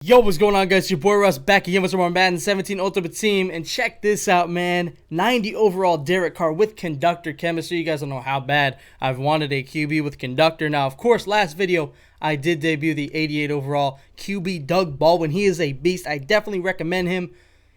Yo, what's going on, guys? It's your boy Russ back again with some more Madden 17 Ultimate Team. And check this out, man. 90 overall Derek Carr with Conductor chemistry. You guys don't know how bad I've wanted a QB with Conductor. Now, of course, last video, I did debut the 88 overall QB Doug Baldwin. He is a beast. I definitely recommend him.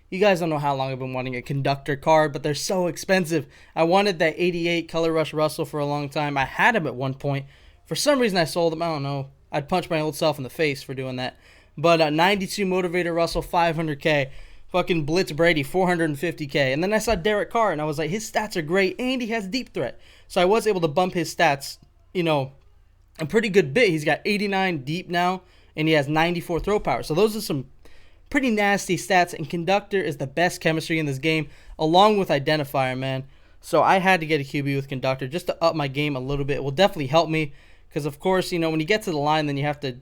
You guys don't know how long I've been wanting a Conductor card, but they're so expensive. I wanted that 88 Color Rush Russell for a long time. I had him at one point. For some reason, I sold him. I don't know. I'd punch my old self in the face for doing that. But 92 Motivator Russell, 500K. Fucking Blitz Brady, 450K. And then I saw Derek Carr, and I was like, his stats are great, and he has deep threat. So I was able to bump his stats, a pretty good bit. He's got 89 deep now, and he has 94 throw power. So those are some pretty nasty stats, and Conductor is the best chemistry in this game, along with Identifier, man. So I had to get a QB with Conductor just to up my game a little bit. It will definitely help me, because, of course, when you get to the line, then you have to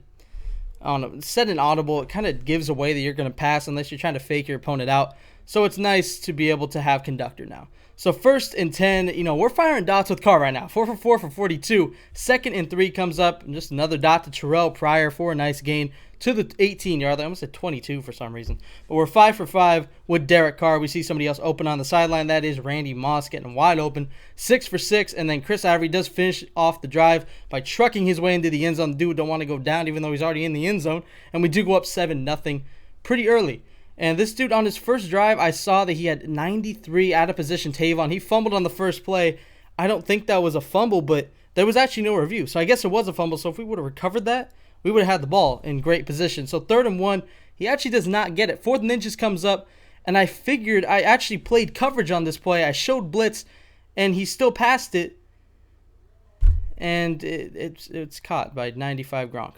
set an audible. It kind of gives away that you're going to pass unless you're trying to fake your opponent out. So it's nice to be able to have Conductor now. So 1st and 10, we're firing dots with Carr right now. 4 for 4 for 42. 2nd and 3 comes up, and just another dot to Terrell Pryor for a nice gain to the 18-yard line. I almost said 22 for some reason. But we're 5 for 5 with Derek Carr. We see somebody else open on the sideline. That is Randy Moss getting wide open. 6 for 6, and then Chris Ivory does finish off the drive by trucking his way into the end zone. The dude don't want to go down even though he's already in the end zone. And we do go up 7-0 pretty early. And this dude on his first drive, I saw that he had 93 out of position Tavon. He fumbled on the first play. I don't think that was a fumble, but there was actually no review. So I guess it was a fumble. So if we would have recovered that, we would have had the ball in great position. So 3rd and 1, he actually does not get it. 4th and inches comes up, and I figured I actually played coverage on this play. I showed blitz, and he still passed it, and it's caught by 95 Gronk.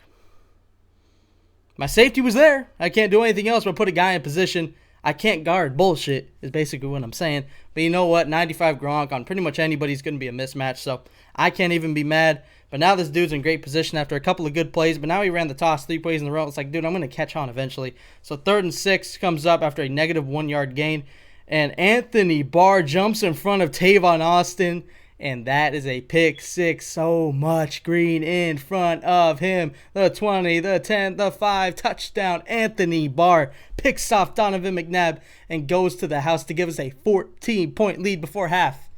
My safety was there. I can't do anything else but put a guy in position. I can't guard. Bullshit is basically what I'm saying. But you know what? 95 Gronk on pretty much anybody's going to be a mismatch, so I can't even be mad. But now this dude's in great position after a couple of good plays. But now he ran the toss 3 plays in a row. It's like, dude, I'm going to catch on eventually. So 3rd and 6 comes up after a negative 1-yard gain. And Anthony Barr jumps in front of Tavon Austin. And that is a pick 6. So much green in front of him. The 20, the 10, the 5. Touchdown. Anthony Barr picks off Donovan McNabb and goes to the house to give us a 14-point lead before half.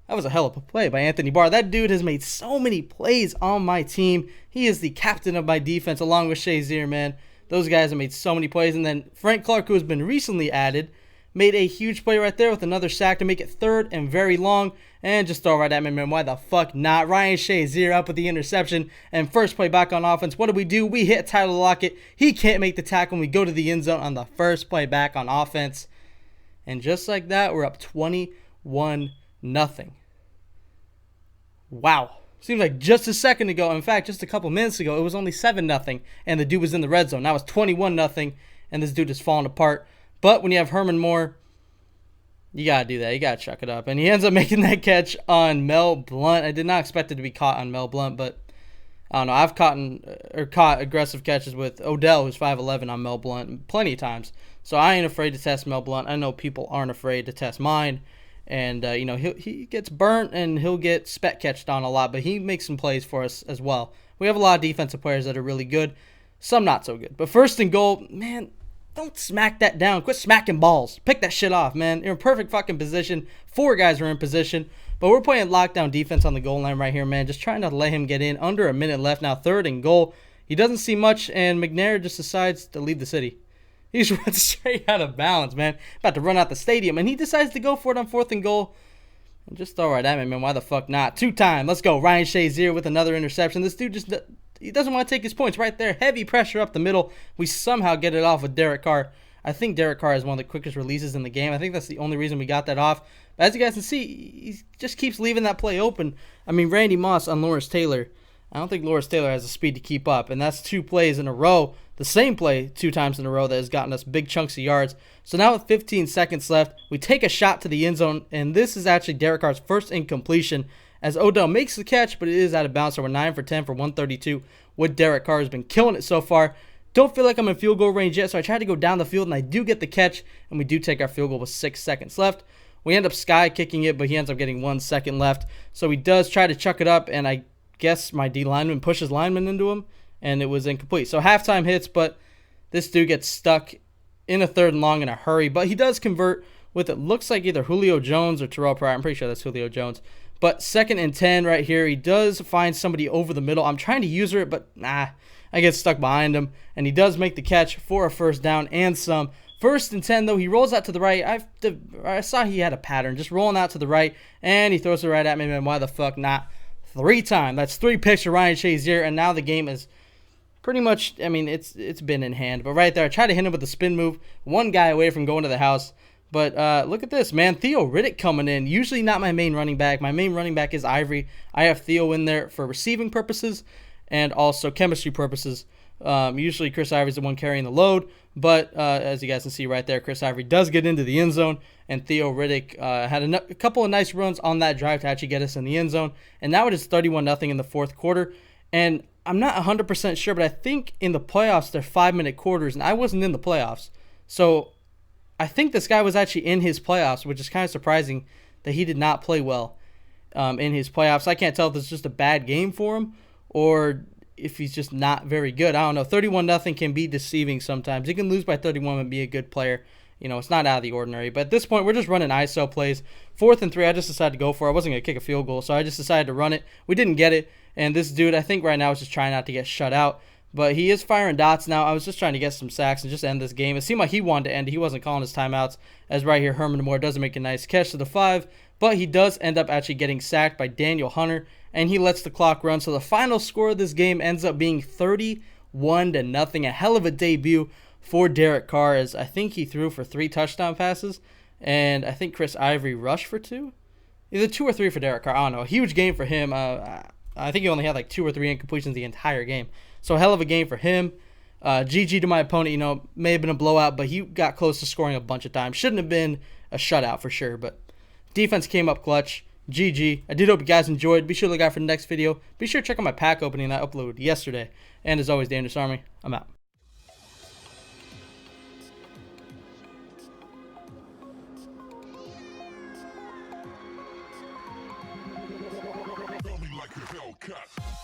That was a hell of a play by Anthony Barr. That dude has made so many plays on my team. He is the captain of my defense along with Shazier, man. Those guys have made so many plays. And then Frank Clark, who has been recently added, made a huge play right there with another sack to make it 3rd and very long. And just throw right at me, man. Why the fuck not? Ryan Shazier up with the interception. And first play back on offense. What do? We hit Tyler Lockett. He can't make the tackle, and we go to the end zone on the first play back on offense. And just like that, we're up 21-0. Wow. Seems like just a second ago, in fact, just a couple minutes ago, it was only 7-0. And the dude was in the red zone. Now it's 21-0. And this dude is falling apart. But when you have Herman Moore, you got to do that. You got to chuck it up. And he ends up making that catch on Mel Blount. I did not expect it to be caught on Mel Blount, but I don't know. I've caught aggressive catches with Odell, who's 5'11", on Mel Blount plenty of times. So I ain't afraid to test Mel Blount. I know people aren't afraid to test mine. And, he gets burnt and he'll get spec catched on a lot, but he makes some plays for us as well. We have a lot of defensive players that are really good. Some not so good. But 1st and goal, man, don't smack that down. Quit smacking balls. Pick that shit off, man. You're in perfect fucking position. 4 guys are in position. But we're playing lockdown defense on the goal line right here, man. Just trying to let him get in. Under a minute left now. 3rd and goal. He doesn't see much, and McNair just decides to leave the city. He just went straight out of bounds, man. About to run out the stadium, and he decides to go for it on 4th and goal. And just throw right at me, man. Why the fuck not? 2-time. Let's go. Ryan Shazier with another interception. This dude just... he doesn't want to take his points right there. Heavy pressure up the middle. We somehow get it off with Derek Carr. I think Derek Carr is one of the quickest releases in the game. I think that's the only reason we got that off. But as you guys can see, he just keeps leaving that play open. I mean, Randy Moss on Lawrence Taylor. I don't think Lawrence Taylor has the speed to keep up. And that's 2 plays in a row. The same play 2 times in a row that has gotten us big chunks of yards. So now with 15 seconds left, we take a shot to the end zone. And this is actually Derek Carr's first incompletion, as Odell makes the catch, but it is out of bounds. So we're 9 for 10 for 132 with Derek Carr. Has been killing it so far. Don't feel like I'm in field goal range yet, so I try to go down the field, and I do get the catch, and we do take our field goal with 6 seconds left. We end up sky kicking it, but he ends up getting 1 second left. So he does try to chuck it up, and I guess my D lineman pushes lineman into him, and it was incomplete. So halftime hits, but This dude gets stuck in a 3rd and long in a hurry, but he does convert with, it looks like, either Julio Jones or Terrell Pryor. I'm pretty sure that's Julio Jones. But 2nd and 10 right here. He does find somebody over the middle. I'm trying to user it, but nah, I get stuck behind him. And he does make the catch for a 1st down and some. 1st and 10, though, he rolls out to the right. I saw he had a pattern, just rolling out to the right, and he throws it right at me, man. Why the fuck not? 3 times. That's 3 picks for Ryan Shazier, and now the game is pretty much, I mean, it's been in hand. But right there, I tried to hit him with the spin move. One guy away from going to the house. But look at this, man. Theo Riddick coming in. Usually not my main running back. My main running back is Ivory. I have Theo in there for receiving purposes and also chemistry purposes. Usually Chris Ivory's the one carrying the load. But as you guys can see right there, Chris Ivory does get into the end zone. And Theo Riddick had a couple of nice runs on that drive to actually get us in the end zone. And now it is 31-0 in the 4th quarter. And I'm not 100% sure, but I think in the playoffs they're 5-minute quarters. And I wasn't in the playoffs. So I think this guy was actually in his playoffs, which is kind of surprising that he did not play well in his playoffs. I can't tell if it's just a bad game for him or if he's just not very good. I don't know. 31-0 can be deceiving sometimes. You can lose by 31 and be a good player. You know, it's not out of the ordinary. But at this point, we're just running ISO plays. 4th and 3, I just decided to go for it. I wasn't going to kick a field goal, so I just decided to run it. We didn't get it. And this dude, I think right now, is just trying not to get shut out. But he is firing dots now. I was just trying to get some sacks and just end this game. It seemed like he wanted to end it. He wasn't calling his timeouts. As right here, Herman Moore doesn't make a nice catch to the 5. But he does end up actually getting sacked by Daniel Hunter. And he lets the clock run. So the final score of this game ends up being 31-0. A hell of a debut for Derek Carr, as I think he threw for 3 touchdown passes. And I think Chris Ivory rushed for 2. Either 2 or 3 for Derek Carr. I don't know. A huge game for him. I think he only had like 2 or 3 incompletions the entire game. So a hell of a game for him. GG to my opponent. You know, may have been a blowout, but he got close to scoring a bunch of times. Shouldn't have been a shutout for sure, but defense came up clutch. GG. I did hope you guys enjoyed. Be sure to look out for the next video. Be sure to check out my pack opening that I uploaded yesterday. And as always, Dangerous Army, I'm out. Feel me like a Hellcat.